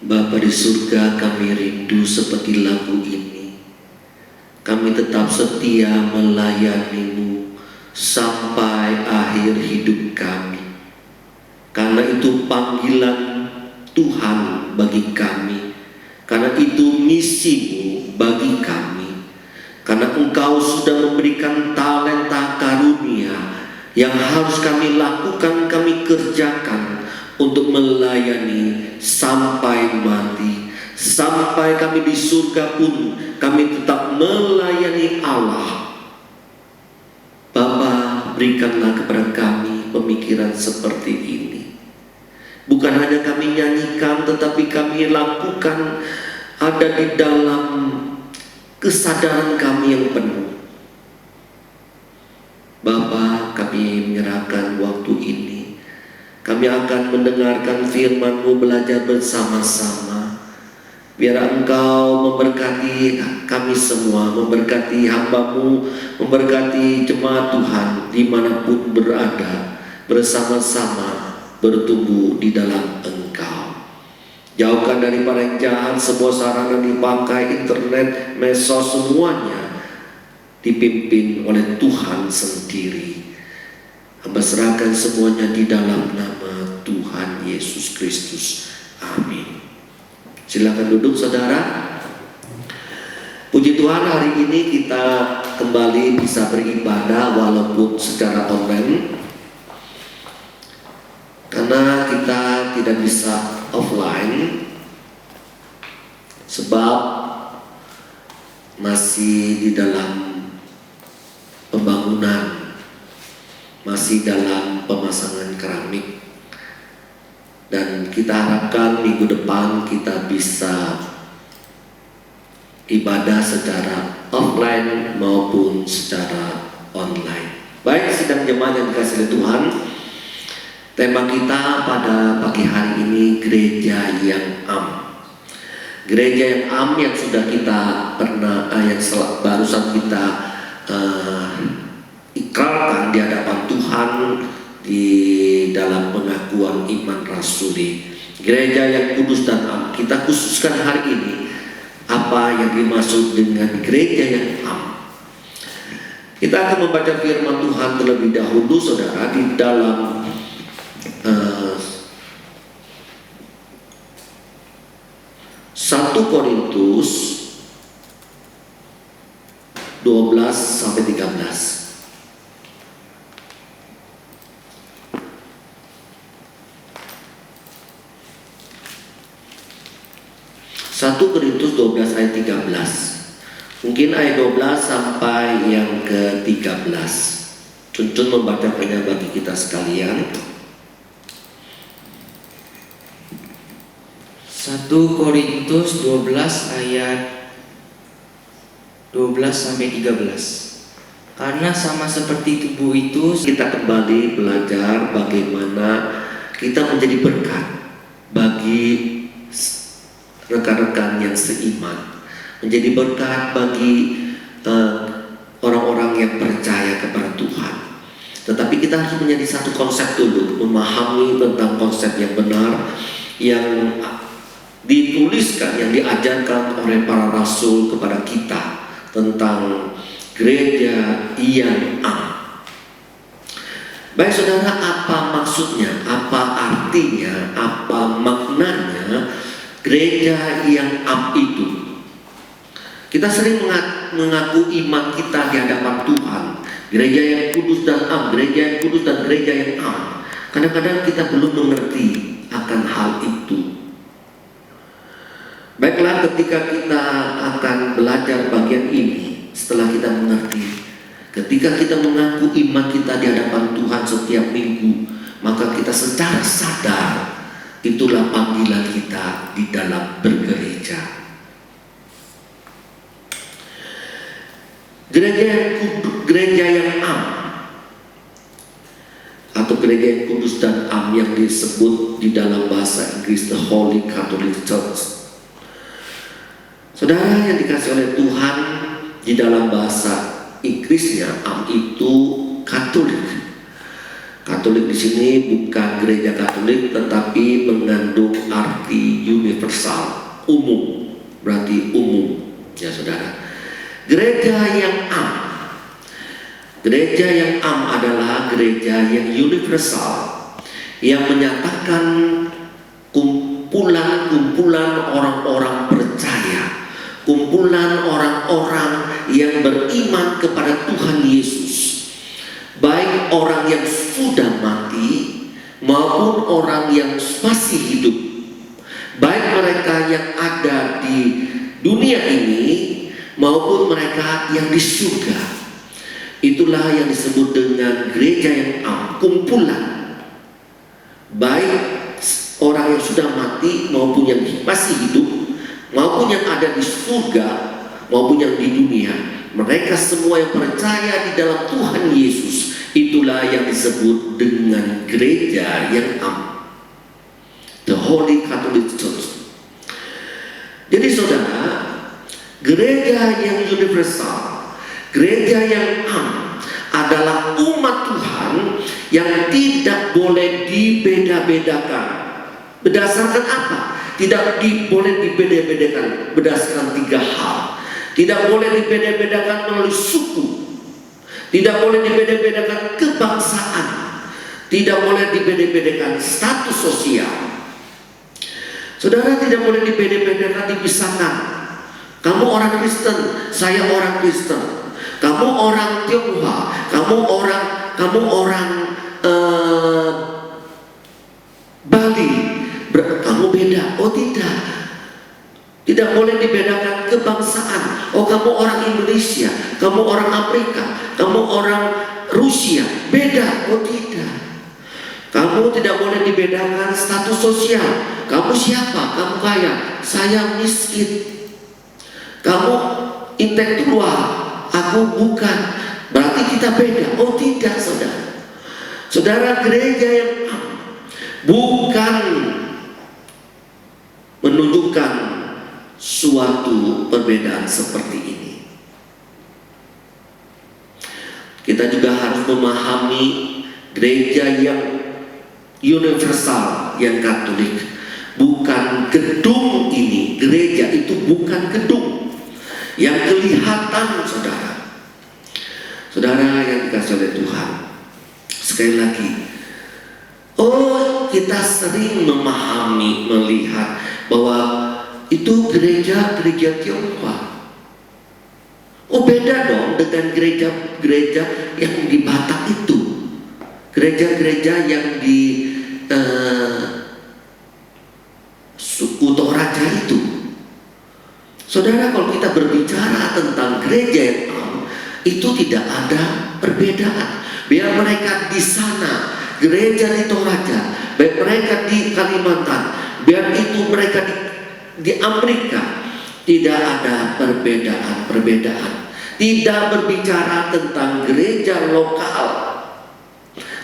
Bapa di surga, kami rindu seperti lagu ini. Kami tetap setia melayani-Mu sampai akhir hidup kami. Karena itu panggilan Tuhan bagi kami. Karena itu misi-Mu bagi kami. Karena Engkau sudah memberikan talenta karunia yang harus kami lakukan, kami kerjakan untuk melayani sampai mati. Sampai kami di surga pun kami tetap melayani Allah. Bapa, berikanlah kepada kami pemikiran seperti ini. Bukan hanya kami nyanyikan, tetapi kami lakukan ada di dalam kesadaran kami yang penuh. Bapa, kami menyerahkan waktu ini. Kami akan mendengarkan firman-Mu, belajar bersama-sama. Biar Engkau memberkati kami semua, memberkati hamba-Mu, memberkati jemaat Tuhan dimanapun berada, bersama-sama bertumbuh di dalam Engkau. Jauhkan dari para yang jahat, semua sarana dipakai, internet, medsos, semuanya dipimpin oleh Tuhan sendiri. Hamba serahkan semuanya di dalam nama Tuhan Yesus Kristus. Amin. Silakan duduk saudara. Puji Tuhan, hari ini kita kembali bisa beribadah walaupun secara online. Karena kita tidak bisa offline sebab masih di dalam pembangunan, masih dalam pemasangan keramik, dan kita harapkan minggu depan kita bisa ibadah secara offline maupun secara online. Baik, sidang jemaat yang dikasihi Tuhan, tema kita pada pagi hari ini gereja yang am. Gereja yang am yang sudah kita pernah barusan kita ikrarkan di hadapan Tuhan di dalam pengakuan iman rasuli. Gereja yang kudus dan am. Kita khususkan hari ini apa yang dimaksud dengan gereja yang am. Kita akan membaca firman Tuhan terlebih dahulu saudara di dalam 1 Korintus 12 sampai 13. 1 Korintus 12 ayat 13. Mungkin ayat 12 sampai yang ke-13. Cuncun membacakannya bagi kita sekalian. 1 Korintus 12 ayat 12 sampai 13. Karena sama seperti tubuh itu, kita kembali belajar bagaimana kita menjadi berkat bagi rekan-rekan yang seiman, menjadi berkat bagi orang-orang yang percaya kepada Tuhan. Tetapi kita harus menjadi satu konsep dulu, memahami tentang konsep yang benar yang dituliskan, yang diajarkan oleh para rasul kepada kita tentang gereja yang am. Baik saudara, apa maksudnya, apa artinya, apa maknanya gereja yang am itu? Kita sering mengaku iman kita di hadapan Tuhan, gereja yang kudus dan am, gereja yang kudus dan gereja yang am. Kadang-kadang kita belum mengerti akan hal itu. Baiklah, ketika kita akan belajar bagian ini, setelah kita mengerti, ketika kita mengaku iman kita di hadapan Tuhan setiap minggu, maka kita secara sadar itulah panggilan kita di dalam bergereja. Gereja yang am atau gereja yang kudus dan am yang disebut di dalam bahasa Inggris the Holy Catholic Church. Saudara yang dikasih oleh Tuhan, di dalam bahasa Inggrisnya am itu Katolik. Katolik di sini bukan gereja Katolik, tetapi mengandung arti universal, umum, berarti umum, ya saudara. Gereja yang adalah gereja yang universal, yang menyatakan kumpulan orang-orang percaya, kumpulan orang-orang yang beriman kepada Tuhan Yesus, baik orang yang sudah mati maupun orang yang masih hidup, baik mereka yang ada di dunia ini maupun mereka yang di surga. Itulah yang disebut dengan gereja yang kumpulan, baik orang yang sudah mati maupun yang masih hidup, maupun yang ada di surga maupun yang di dunia. Mereka semua yang percaya di dalam Tuhan Yesus, itulah yang disebut dengan gereja yang the Holy Catholic Church. Jadi saudara, gereja yang universal, gereja yang adalah umat Tuhan yang tidak boleh dibeda-bedakan. Berdasarkan apa? Tidak boleh dibeda-bedakan berdasarkan 3 hal. Tidak boleh dibeda-bedakan melalui suku, tidak boleh dibeda-bedakan kebangsaan, tidak boleh dibeda-bedakan status sosial. Saudara, tidak boleh dibeda-bedakan, dipisahkan. Kamu orang Kristen, saya orang Kristen. Kamu orang Tionghoa, kamu orang Bali, kamu beda. Oh tidak. Tidak boleh dibedakan kebangsaan. Oh kamu orang Indonesia, kamu orang Amerika, kamu orang Rusia, beda. Oh tidak. Kamu tidak boleh dibedakan status sosial. Kamu siapa? Kamu kaya, saya miskin. Kamu intelektual, aku bukan. Berarti kita beda. Oh tidak, saudara. Saudara, gereja yang bukan menunjukkan suatu perbedaan seperti ini. Kita juga harus memahami gereja yang universal, yang Katolik, bukan gedung ini. Gereja itu bukan gedung yang kelihatan, saudara. Saudara yang dikasih oleh Tuhan, sekali lagi, kita sering memahami, melihat bahwa itu gereja Tionghoa. Oh beda dong dengan gereja yang di Batak itu, gereja-gereja yang di suku Toraja itu. Saudara, kalau kita berbicara tentang gereja yang itu tidak ada perbedaan. Biar mereka di sana, gereja di Toraja, baik mereka di Kalimantan, biar itu mereka di Amerika, tidak ada perbedaan. Tidak berbicara tentang gereja lokal,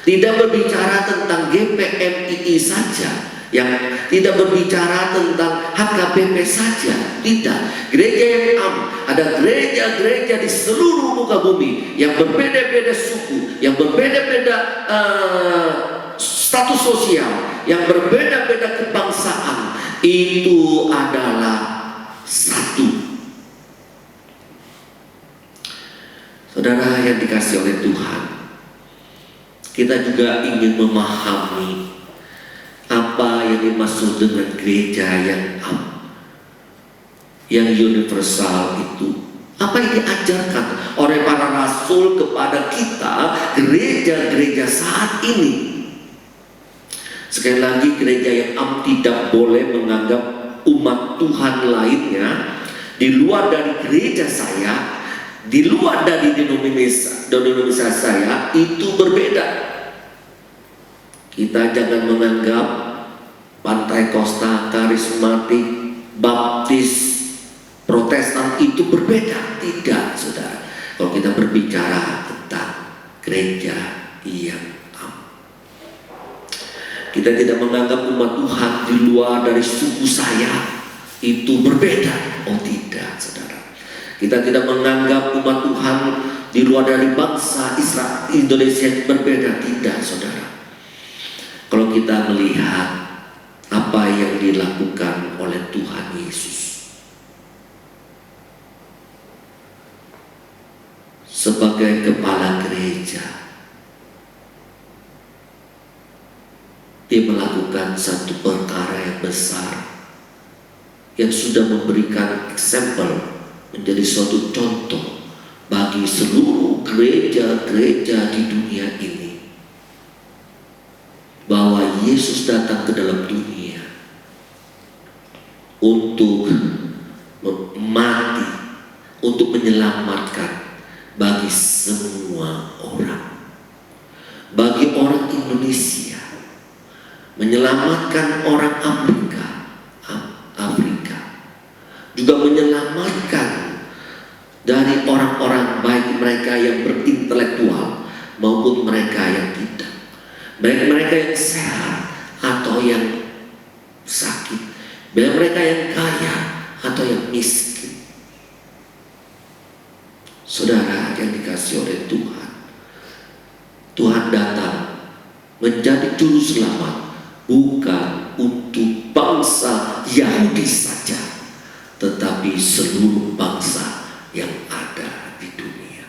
tidak berbicara tentang GPMII saja, yang tidak berbicara tentang HKBP saja. Tidak. Gereja yang ada gereja-gereja di seluruh muka bumi yang berbeda-beda suku, yang berbeda-beda status sosial, yang berbeda-beda kebangsaan. Itu adalah satu. Saudara yang dikasih oleh Tuhan, kita juga ingin memahami apa yang dimaksud dengan gereja yang universal itu. Apa yang diajarkan oleh para rasul kepada kita, gereja-gereja saat ini. Sekali lagi, gereja yang tidak boleh menganggap umat Tuhan lainnya di luar dari gereja saya, di luar dari denominasi saya itu berbeda. Kita jangan menganggap Pantai Kosta, Karismatik, Baptis, Protestan itu berbeda. Tidak, saudara. Kalau kita berbicara tentang gereja yang kita tidak menganggap umat Tuhan di luar dari suku saya itu berbeda. Oh tidak, saudara. Kita tidak menganggap umat Tuhan di luar dari bangsa Israel, Indonesia berbeda. Tidak, saudara. Kalau kita melihat apa yang dilakukan oleh Tuhan Yesus sebagai kepala gereja, dia melakukan satu perkara yang besar yang sudah memberikan eksempel, menjadi suatu contoh bagi seluruh gereja-gereja di dunia ini, bahwa Yesus datang ke dalam dunia untuk mati, untuk menyelamatkan bagi semua orang. Bagi orang Indonesia, menyelamatkan orang Afrika, juga menyelamatkan dari orang-orang, baik mereka yang berintelektual maupun mereka yang tidak, baik mereka yang sehat atau yang sakit, baik mereka yang kaya atau yang miskin. Saudara yang dikasihi oleh Tuhan, Tuhan datang menjadi juru selamat bukan untuk bangsa Yahudi saja, tetapi seluruh bangsa yang ada di dunia.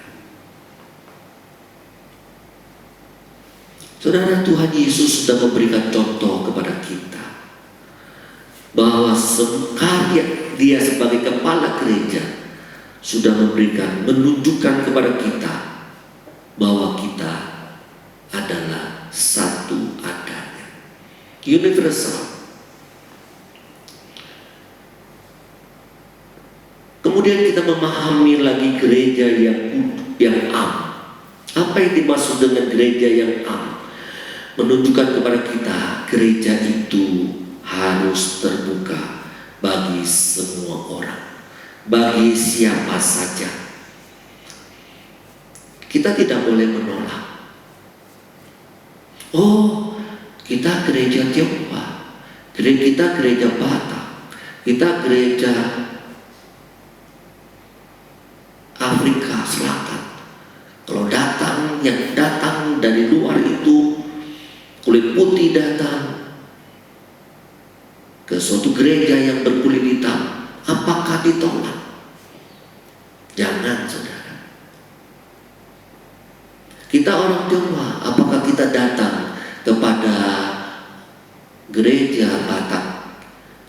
Saudara, Tuhan Yesus sudah memberikan contoh kepada kita bahwa karya dia sebagai kepala gereja sudah menunjukkan kepada kita bahwa kita adalah satu adanya, universal. Kemudian kita memahami lagi gereja yang am. Apa yang dimaksud dengan gereja yang am? Menunjukkan kepada kita gereja itu harus terbuka bagi semua orang, bagi siapa saja. Kita tidak boleh menolak. Oh, kita gereja Tionghoa, kita gereja Batak, kita gereja Afrika Selatan. Kalau yang datang dari luar itu kulit putih datang ke suatu gereja yang berkulit hitam, apakah ditolak? Jangan, saudara. Kita orang Tionghoa, apakah kita datang kepada gereja Batak,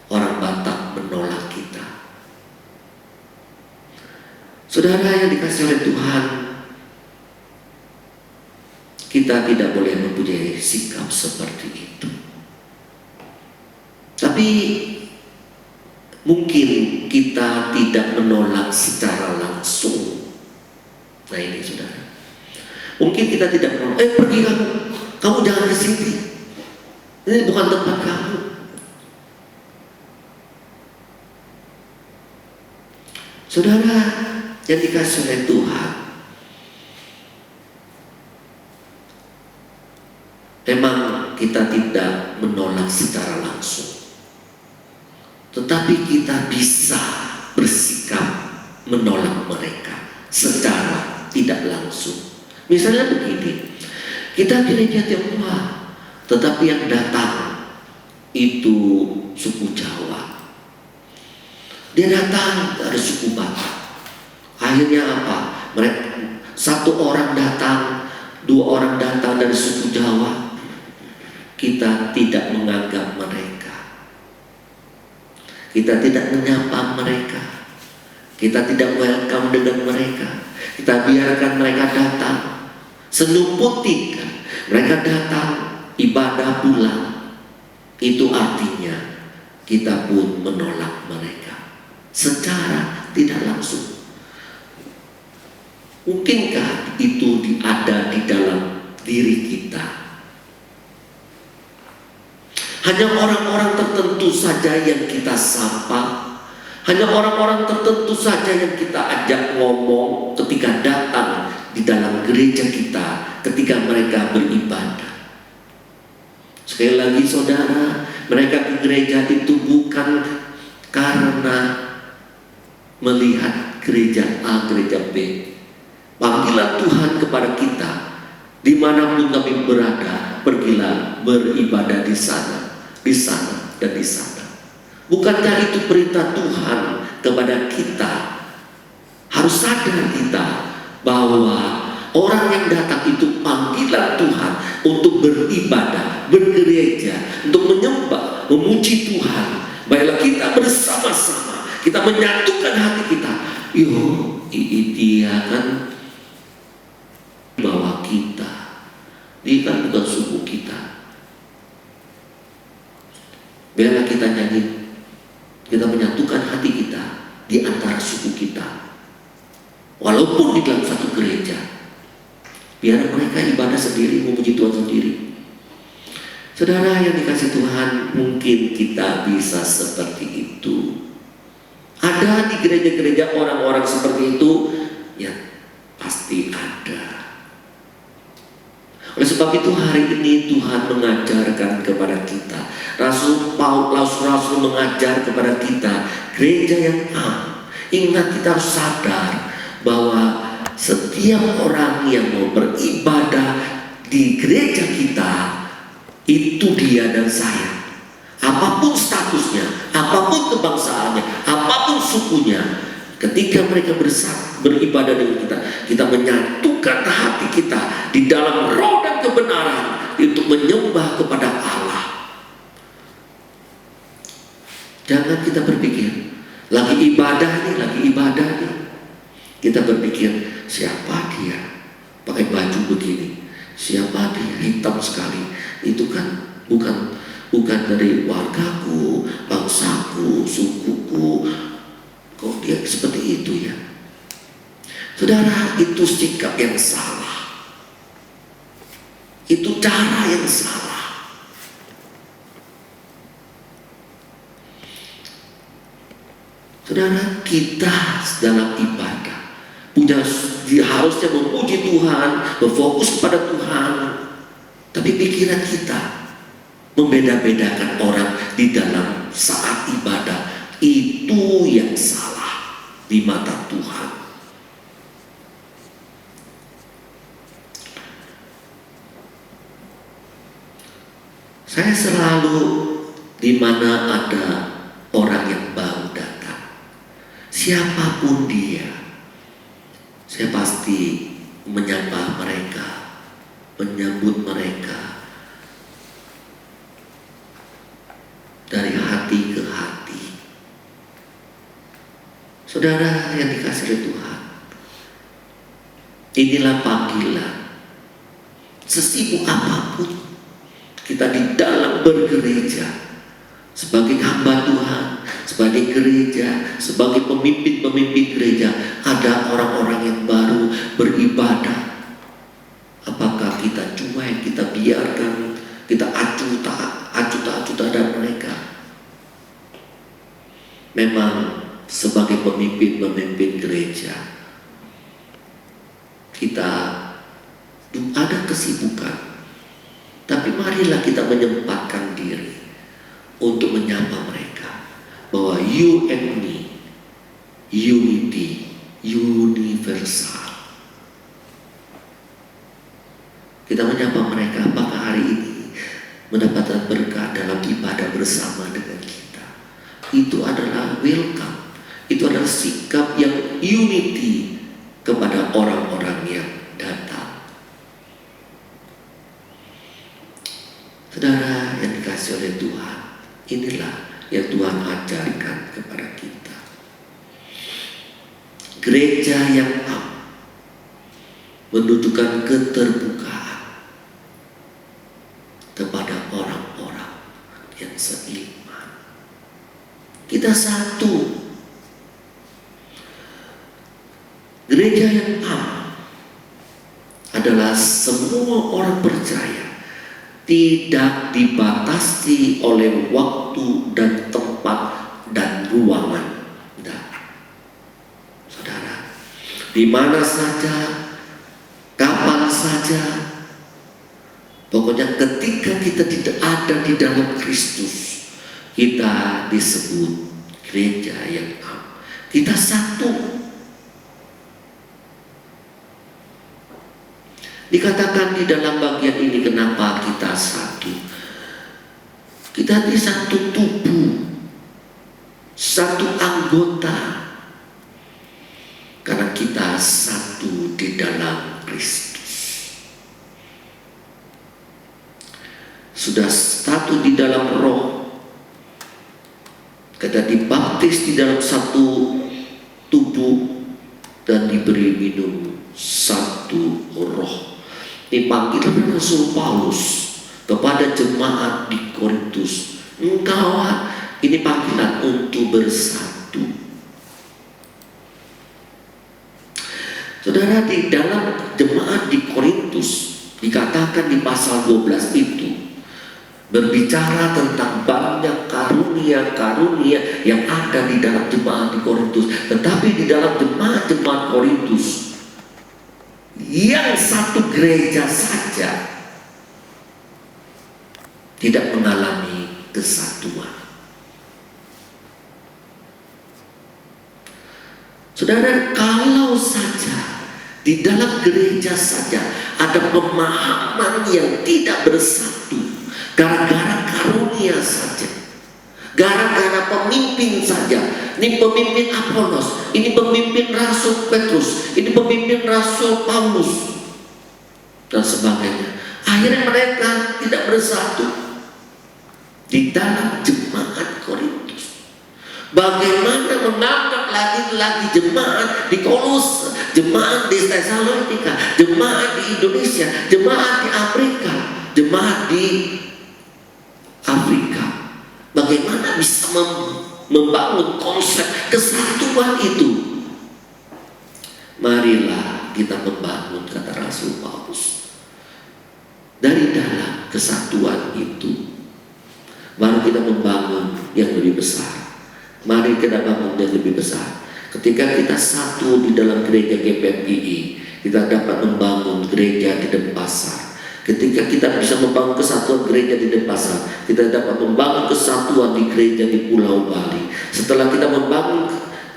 orang Batak menolak kita? Saudara yang dikasihi oleh Tuhan, kita tidak boleh mempunyai sikap seperti itu. Tapi mungkin kita tidak menolak secara langsung. Nah ini, saudara, mungkin kita tidak menolak. Pergi kamu jangan ke sini. Ini bukan tempat kamu. Saudara yang dikasihi oleh Tuhan, memang kita tidak menolak secara langsung, tetapi kita bisa bersikap menolak mereka secara tidak langsung. Misalnya begini, kita gereja Tionghoa, tetapi yang datang itu suku Jawa. Dia datang dari suku Batak. Akhirnya apa? Satu orang datang, dua orang datang dari suku Jawa. Kita tidak menganggap mereka, kita tidak menyapa mereka, kita tidak welcome dengan mereka. Kita biarkan mereka datang, senumpuk mereka datang, ibadah pulang. Itu artinya kita pun menolak mereka secara tidak langsung. Mungkinkah itu ada di dalam diri kita? Hanya orang-orang tertentu saja yang kita sapa, hanya orang-orang tertentu saja yang kita ajak ngomong ketika datang di dalam gereja kita, ketika mereka beribadah. Sekali lagi, saudara, mereka ke gereja itu bukan karena melihat gereja A, gereja B, Panggilan Tuhan kepada kita, dimanapun kami berada, pergilah beribadah di sana, dan di sana. Bukankah itu perintah Tuhan kepada kita? Harus sadar kita bahwa orang yang datang itu panggilan Tuhan untuk beribadah, bergereja, untuk menyembah, memuji Tuhan. Baiklah kita bersama-sama, kita menyatukan hati kita. Dia kan bawa kita, dia kan bukan suku kita. Biarlah kita nyanyi, kita menyatukan hati kita di antara suku kita. Walaupun di dalam satu gereja, biar mereka ibadah sendiri, memuji Tuhan sendiri. Saudara yang dikasih Tuhan, mungkin kita bisa seperti itu. Ada di gereja-gereja orang-orang seperti itu, ya pasti ada. Oleh sebab itu hari ini Tuhan mengajarkan kepada kita, Rasul mengajar kepada kita, gereja yang ingat, kita harus sadar bahwa setiap orang yang mau beribadah di gereja kita, itu dia dan saya. Apapun statusnya, apapun kebangsaannya, apapun sukunya, ketika mereka beribadah dengan kita menyatukan hati kita di dalam roh dan kebenaran untuk menyembah kepada Allah. Jangan kita berpikir lagi ibadah nih. Kita berpikir, siapa dia pakai baju begini, siapa dia hitam sekali, itu kan bukan dari wargaku, bangsaku, sukuku. Kok dia seperti itu ya? Saudara, itu sikap yang salah. Itu cara yang salah. Saudara, kita dalam ibadah harusnya memuji Tuhan, berfokus kepada Tuhan. Tapi pikiran kita membeda-bedakan orang di dalam saat ibadah, itu yang salah di mata Tuhan. Saya selalu di mana ada orang yang baru datang, siapapun dia, saya pasti menyapa mereka, menyambut mereka dari hati ke hati. Saudara yang dikasih oleh Tuhan, inilah panggilan. Sesibuk apapun kita di dalam bergereja, sebagai hamba Tuhan, sebagai gereja, sebagai pemimpin gereja, ada orang-orang yang baru beribadah. Apakah kita cuek, kita biarkan, kita acuh terhadap mereka? Memang sebagai pemimpin gereja, kita ada kesibukan, tapi marilah kita menyempatkan diri untuk menyapa mereka bahwa you and me, unity, universal. Kita menyapa mereka, apakah hari ini mendapatkan berkah dalam ibadah bersama dengan kita? Itu adalah welcome, itu adalah sikap yang unity kepada orang-orang yang datang. Saudara yang dikasih oleh Tuhan, inilah yang Tuhan ajarkan kepada kita. Gereja yang menunjukkan keterbukaan kepada orang-orang yang seiman. Kita satu. Gereja yang adalah semua orang percaya, tidak dibatasi oleh waktu dan tempat dan ruangan. Nah, saudara, di mana saja, kapan saja, pokoknya ketika kita tidak ada di dalam Kristus, kita disebut gereja yang Kita satu. Dikatakan di dalam bagian ini kenapa kita satu. Kita di satu tubuh, satu anggota. Karena kita satu di dalam Kristus. Sudah satu di dalam roh. Kita dibaptis di dalam satu tubuh dan diberi minum satu roh. Ini panggilan Rasul Paulus kepada jemaat di Korintus. Engkau, ini panggilan untuk bersatu. Saudara, di dalam jemaat di Korintus dikatakan di pasal 12 itu berbicara tentang banyak karunia-karunia yang ada di dalam jemaat di Korintus. Tetapi di dalam jemaat-jemaat Korintus yang satu gereja saja tidak mengalami kesatuan. Saudara, kalau saja di dalam gereja saja ada pemahaman yang tidak bersatu, gara-gara karunia saja, gara-gara pemimpin saja, ini pemimpin Apolos, ini pemimpin Rasul Petrus, ini pemimpin Rasul Paulus, dan sebagainya. Akhirnya mereka tidak bersatu di dalam jemaat Korintus. Bagaimana menangkap lagi jemaat di Kolose, jemaat di Tesalonika, jemaat di Indonesia, jemaat di Afrika, jemaat di Afrika. Bagaimana bisa membangun konsep kesatuan itu? Marilah kita membangun, kata Rasul Paulus, dari dalam kesatuan itu baru kita membangun yang lebih besar. Mari kita bangun yang lebih besar. Ketika kita satu di dalam gereja GPMII, kita dapat membangun gereja di Denpasar. Ketika kita bisa membangun kesatuan gereja di Denpasar, kita dapat membangun kesatuan di gereja di Pulau Bali. Setelah kita membangun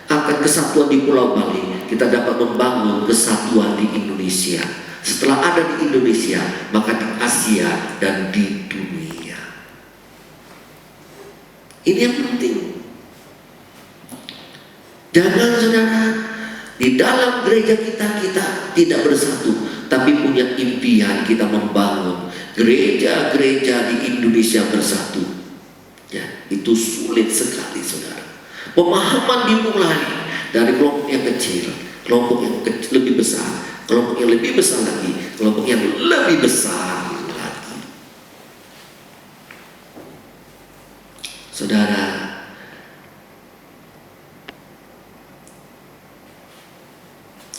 akan kesatuan di Pulau Bali, kita dapat membangun kesatuan di Indonesia. Setelah ada di Indonesia, maka di Asia dan di dunia. Ini yang penting. Jangan saudara, di dalam gereja kita tidak bersatu, tapi punya impian kita membangun gereja-gereja di Indonesia bersatu. Ya, itu sulit sekali saudara. Pemahaman dimulai dari kelompok yang kecil, kelompok yang lebih besar, kelompok yang lebih besar lagi, kelompok yang lebih besar lagi. Saudara,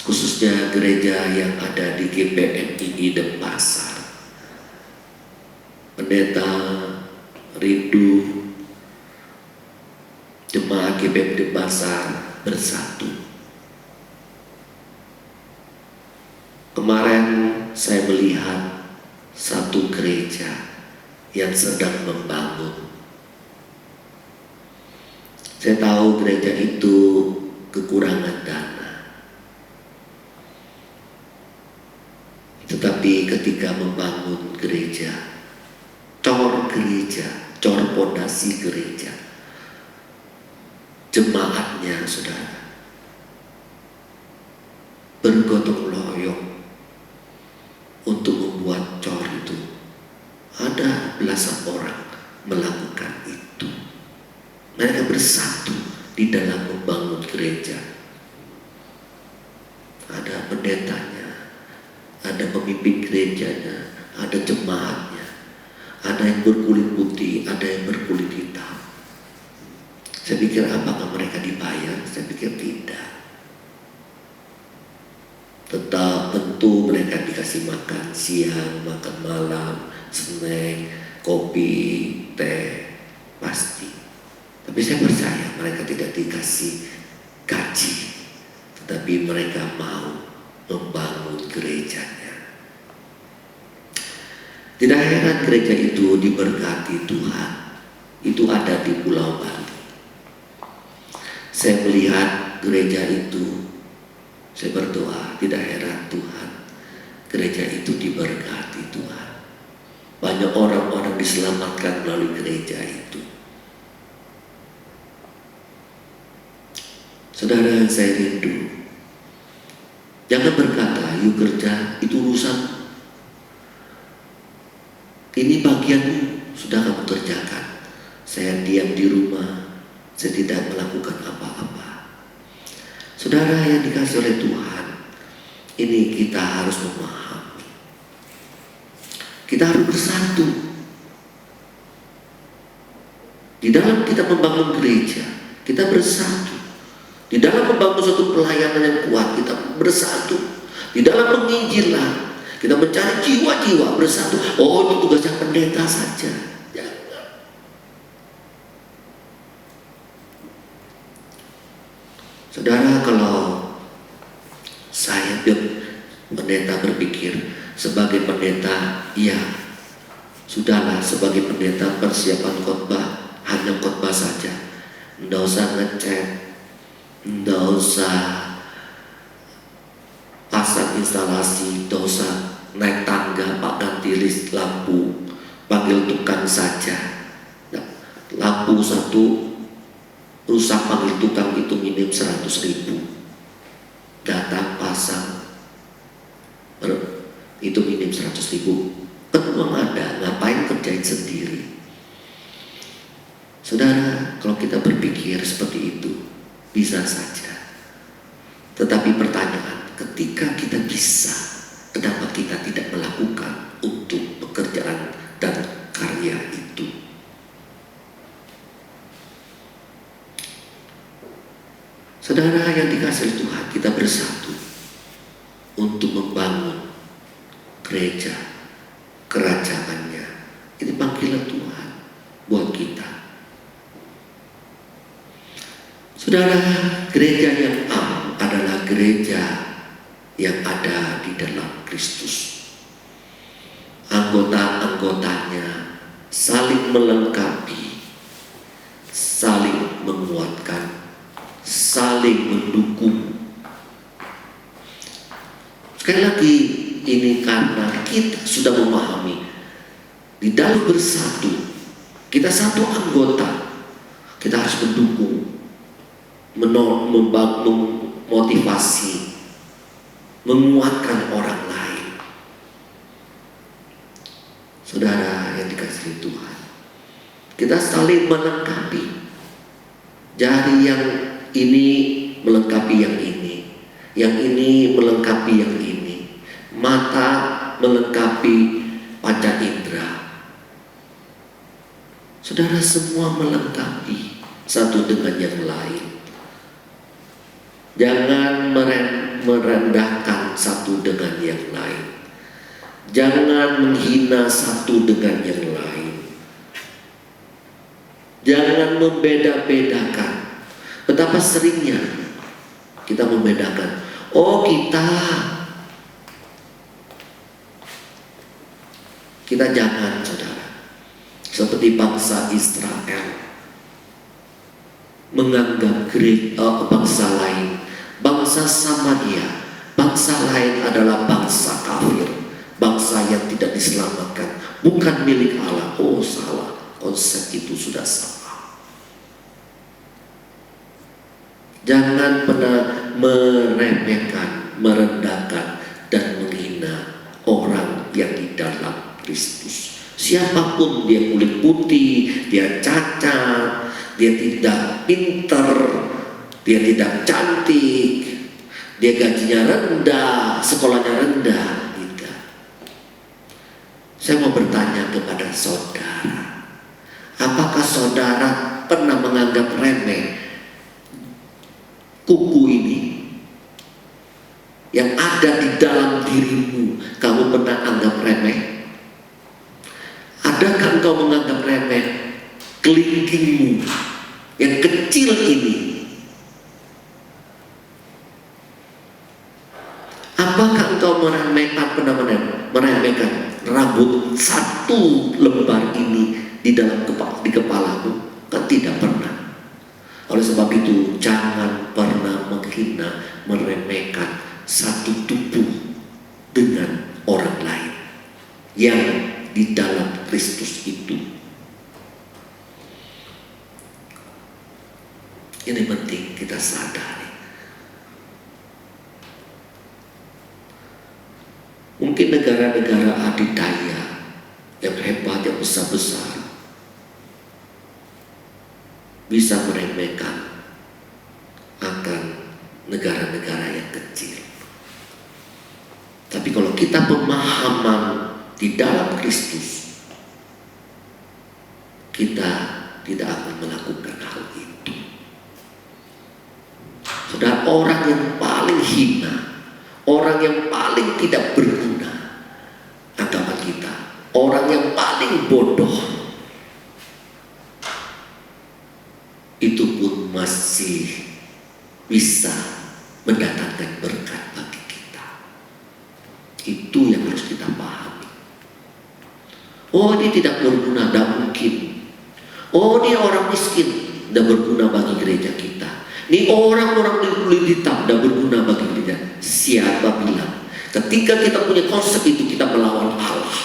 khususnya gereja yang ada di GPMII Denpasar, pendeta rindu jemaat GPM Denpasar bersatu. Kemarin saya melihat satu gereja yang sedang membangun. Saya tahu gereja itu kekurangan dana. Tetapi ketika membangun gereja, cor pondasi gereja, jemaatnya saudara bergotong royong untuk membuat cor itu. Ada belasan orang melakukan itu. Mereka bersatu di dalam membangun gereja. Ada pendetanya, ada pemimpin gerejanya, ada jemaatnya, ada yang berkulit putih, ada yang berkulit hitam. Saya pikir apakah mereka dibayar? Saya pikir tidak. Tetap tentu mereka dikasih makan siang, makan malam, snack, kopi, teh, pasti. Tapi saya percaya mereka tidak dikasih gaji, tetapi mereka mau membangun gerejanya. Tidak heran gereja itu diberkati Tuhan. Itu ada di Pulau Bali. Saya melihat gereja itu, saya berdoa, tidak heran Tuhan, gereja itu diberkati Tuhan. Banyak orang-orang diselamatkan melalui gereja itu. Saudara, saya rindu. Jangan berkata, yuk kerja, itu urusan. Ini bagianmu, sudah kamu kerjakan. Saya diam di rumah, saya tidak melakukan apa-apa. Saudara yang dikasih oleh Tuhan, ini kita harus memahami. Kita harus bersatu. Di dalam kita membangun gereja, kita bersatu. Di dalam membangun suatu pelayanan yang kuat, kita bersatu. Di dalam menginjilan, kita mencari jiwa-jiwa bersatu. Oh, itu tugasnya pendeta saja. Jangan. Saudara, kalau saya pendeta berpikir sebagai pendeta, ya sudahlah, sebagai pendeta persiapan khotbah hanya khotbah saja. Tidak usah ngecek, tidak usah pasang instalasi, tidak usah naik tangga, Pak ganti list lampu, panggil tukang saja. Nah, lampu satu rusak, panggil tukang, itu minim 100.000. Datang pasang, itu minim 100.000. Kan uang ada, ngapain kerjain sendiri? Saudara, kalau kita berpikir seperti itu, bisa saja. Tetapi pertanyaan, ketika kita bisa, kenapa kita tidak melakukan untuk pekerjaan dan karya itu? Saudara yang dikasihi Tuhan, kita bersatu untuk membangun gereja, kerajaannya. Ini panggilan Tuhan buat kita. Saudara, gereja yang am adalah gereja yang ada di dalam Kristus. Anggota-anggotanya saling melengkapi, saling menguatkan, saling mendukung. Sekali lagi, ini karena kita sudah memahami di dalam bersatu, kita satu anggota, kita harus mendukung, memotivasi, menguatkan orang lain. Saudara yang dikasihi Tuhan, kita saling melengkapi. Jari yang ini melengkapi yang ini melengkapi yang ini, mata melengkapi panca indera. Saudara, semua melengkapi satu dengan yang lain. Jangan merendahkan satu dengan yang lain. Jangan menghina satu dengan yang lain. Jangan membeda-bedakan. Betapa seringnya kita membedakan. Oh, kita jangan, saudara, seperti bangsa Israel menganggap bangsa lain, bangsa Samaria, bangsa lain adalah bangsa kafir, bangsa yang tidak diselamatkan, bukan milik Allah. Oh, salah, konsep itu sudah salah. Jangan pernah meremehkan, merendahkan, dan menghina orang yang di dalam Kristus. Siapapun dia, kulit putih, dia cacat, dia tidak pintar, dia tidak cantik, dia gajinya rendah, sekolahnya rendah, tidak. Saya mau bertanya kepada saudara, apakah saudara pernah menganggap remeh kuku ini yang ada di dalam dirimu? Kamu pernah anggap remeh? Adakah engkau menganggap remeh kelingkingmu yang kecil ini? Apakah engkau meremehkan rambut satu lembar ini di dalam kepalamu? Kan tidak pernah. Oleh sebab itu, jangan pernah menghina, meremehkan satu tubuh dengan yang di dalam Kristus itu. Ini penting kita sadari. Mungkin negara-negara adidaya yang hebat, yang besar-besar bisa meremehkan akan negara-negara yang kecil. Tapi kalau kita pemahaman di dalam Kristus, kita tidak akan melakukan hal itu. Saudara, orang yang paling hina, orang yang paling tidak berguna agama kita, orang yang paling bodoh, itu pun masih bisa mendatangkan berkat bagi kita. Itu yang harus kita pahami. Oh, dia tidak berguna, tidak mungkin. Oh, dia orang miskin, tidak berguna bagi gereja kita. Ini orang-orang di kulit hitam tidak berguna bagi gereja. Siapa bilang? Ketika kita punya konsep itu, kita melawan Allah.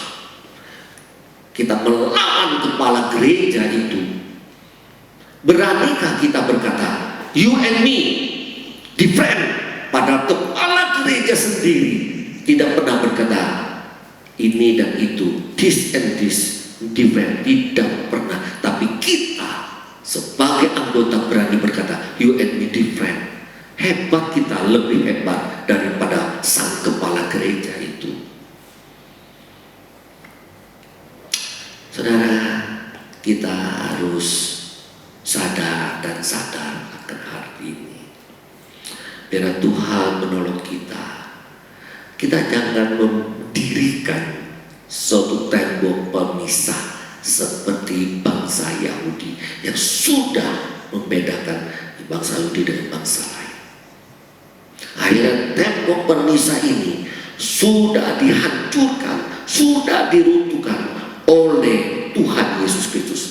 Kita melawan kepala gereja itu. Beranikah kita berkata, you and me different? Padahal kepala gereja sendiri tidak pernah berkata ini dan itu, this and this different, tidak pernah. Tapi kita sebagai anggota berani berkata you and me different. Hebat kita, lebih hebat daripada sang kepala gereja itu. Saudara, kita harus sadar dan sadar akan hal ini. Biar Tuhan menolong kita. Kita jangan mendirikan suatu tembok pemisah seperti bangsa Yahudi yang sudah membedakan bangsa Yahudi dengan bangsa lain. Akhirnya tembok pemisah ini sudah dihancurkan, sudah diruntuhkan oleh Tuhan Yesus Kristus.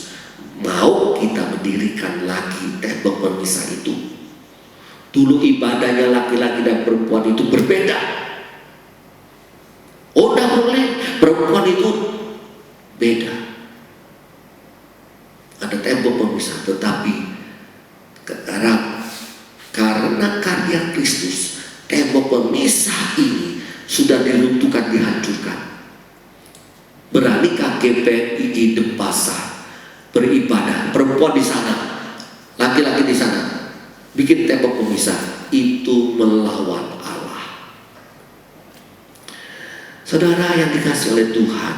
Mau kita mendirikan lagi tembok pemisah itu? Dulu ibadahnya laki-laki dan perempuan itu berbeda. Oh, tidak boleh, perempuan itu beda. Ada tembok pemisah, tetapi karena karya Kristus, tembok pemisah ini sudah diruntuhkan, dihancurkan. Beranikah GPI Denpasar beribadah, perempuan di sana, laki-laki di sana, bikin tembok pemisah? Itu melawan Allah. Saudara yang dikasih oleh Tuhan,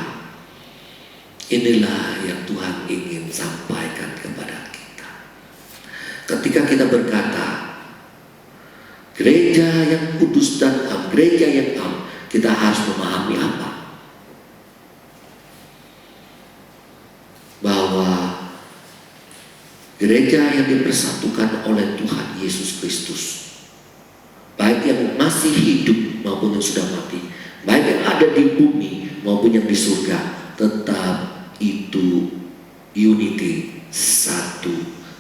inilah yang Tuhan ingin sampaikan kepada kita. Ketika kita berkata gereja yang kudus dan am, gereja yang am, kita harus memahami apa? Bahwa gereja yang dipersatukan oleh Tuhan Yesus Kristus, baik yang masih hidup maupun yang sudah mati, baik yang ada di bumi maupun yang di surga, tetap itu unity, satu,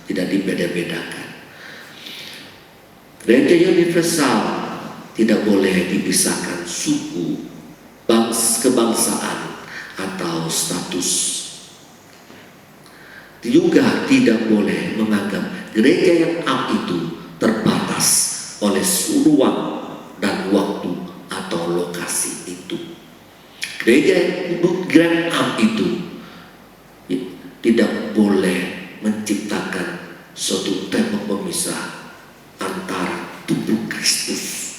tidak dibeda-bedakan. Gereja universal tidak boleh dipisahkan suku, kebangsaan atau status. Juga tidak boleh menganggap gereja yang am itu terbatas oleh ruang dan waktu atau lokasi itu. Gereja yang am itu tidak boleh menciptakan suatu tembok pemisah antara tubuh Kristus.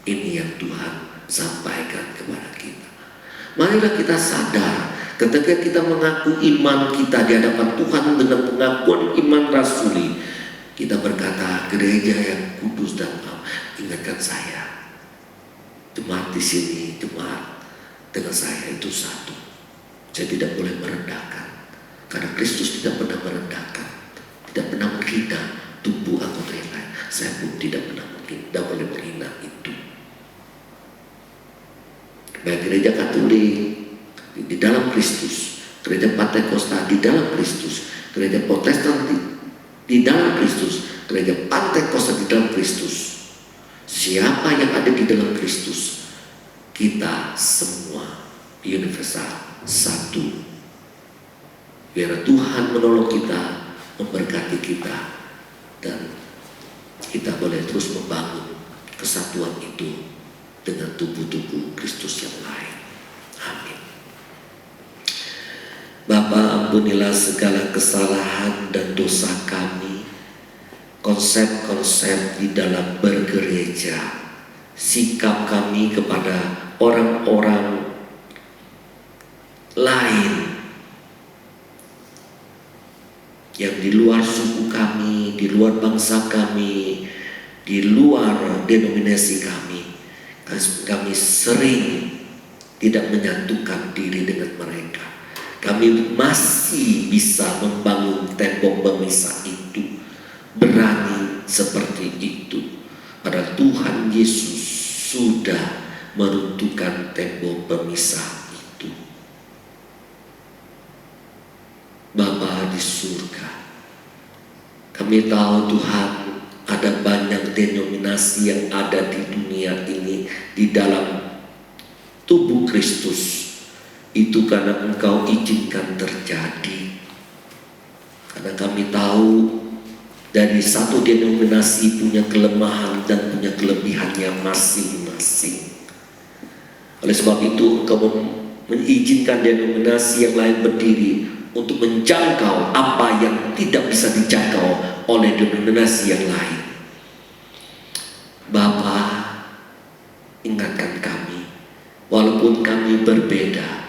Ini yang Tuhan sampaikan kepada kita. Marilah kita sadar, ketika kita mengaku iman kita di hadapan Tuhan dengan pengakuan iman rasuli, kita berkata gereja yang kudus dan am. Ingatkan saya, jemaat di sini, jemaat dengan saya itu satu. Saya tidak boleh merendahkan, karena Kristus tidak pernah merendahkan, tidak pernah menghina tubuh anggota yang lain. Saya pun tidak pernah tidak boleh menghina itu. Baik gereja Katolik di dalam Kristus, gereja Pantekosta di dalam Kristus, gereja Protestan di dalam Kristus, gereja Pantekosta di dalam Kristus. Siapa yang ada di dalam Kristus, kita semua universal, satu. Biar Tuhan menolong kita, memberkati kita, dan kita boleh terus membangun kesatuan itu dengan tubuh-tubuh Kristus yang lain. Amin. Bapa, ampunilah segala kesalahan dan dosa kami, konsep-konsep di dalam bergereja, sikap kami kepada orang-orang lain yang di luar suku kami, di luar bangsa kami, di luar denominasi kami. Kami sering tidak menyatukan diri dengan mereka. Kami masih bisa membangun tembok pemisah itu, berani seperti itu. Padahal Tuhan Yesus sudah meruntuhkan tembok pemisah itu. Bapa di surga, kami tahu Tuhan ada banyak denominasi yang ada di dunia ini, di dalam tubuh Kristus. Itu karena Engkau izinkan terjadi. Karena kami tahu dari satu denominasi punya kelemahan dan punya kelebihannya masing-masing. Oleh sebab itu Engkau mengizinkan denominasi yang lain berdiri untuk menjangkau apa yang tidak bisa dijangkau oleh denominasi yang lain. Bapa, ingatkan kami, walaupun kami berbeda,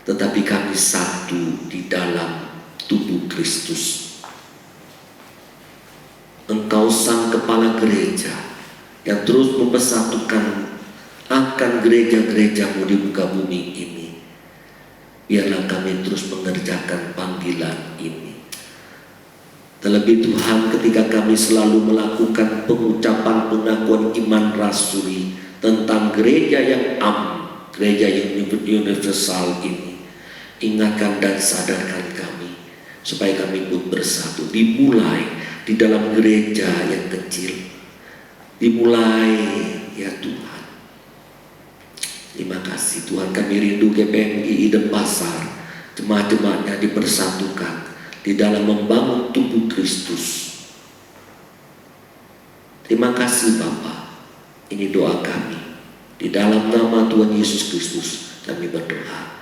tetapi kami satu di dalam tubuh Kristus. Engkau sang kepala gereja yang terus mempersatukan akan gereja-gerejamu di muka bumi ini. Biarlah kami terus mengerjakan panggilan ini. Terlebih Tuhan, ketika kami selalu melakukan pengucapan pengakuan iman rasuli tentang gereja yang gereja yang universal ini, ingatkan dan sadarkan kami supaya kami pun bersatu. Dimulai di dalam gereja yang kecil, dimulai ya Tuhan. Terima kasih Tuhan, kami rindu GPMI Denpasar, jemaat-jemaatnya dipersatukan di dalam membangun tubuh Kristus. Terima kasih Bapa. Ini doa kami. Di dalam nama Tuhan Yesus Kristus kami berdoa.